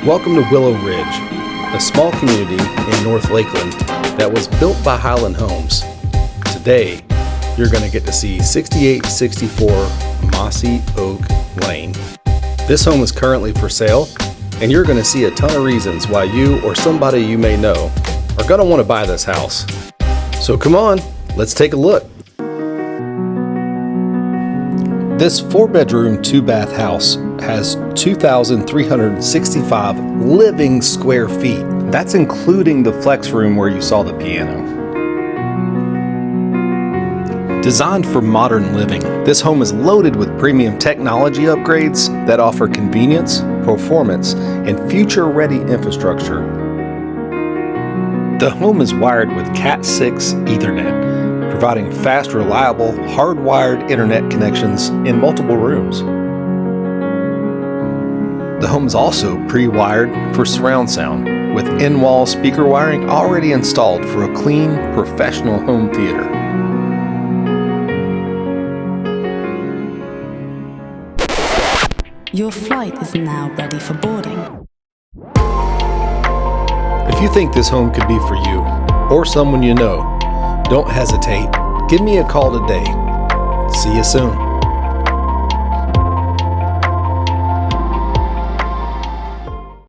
Welcome to Willow Ridge, a small community in North Lakeland that was built by Highland Homes. Today, you're going to get to see 6864 Mossy Oak Lane. This home is currently for sale, and you're going to see a ton of reasons why you or somebody you may know are going to want to buy this house. So come on, let's take a look. This 4-bedroom, 2-bath house has 2,365 living square feet. That's including the flex room where you saw the piano. Designed for modern living, this home is loaded with premium technology upgrades that offer convenience, performance, and future-ready infrastructure. The home is wired with Cat 6 Ethernet, providing fast, reliable, hardwired internet connections in multiple rooms. The home is also pre-wired for surround sound, with in-wall speaker wiring already installed for a clean, professional home theater. Your flight is now ready for boarding. If you think this home could be for you, or someone you know, don't hesitate. Give me a call today. See you soon.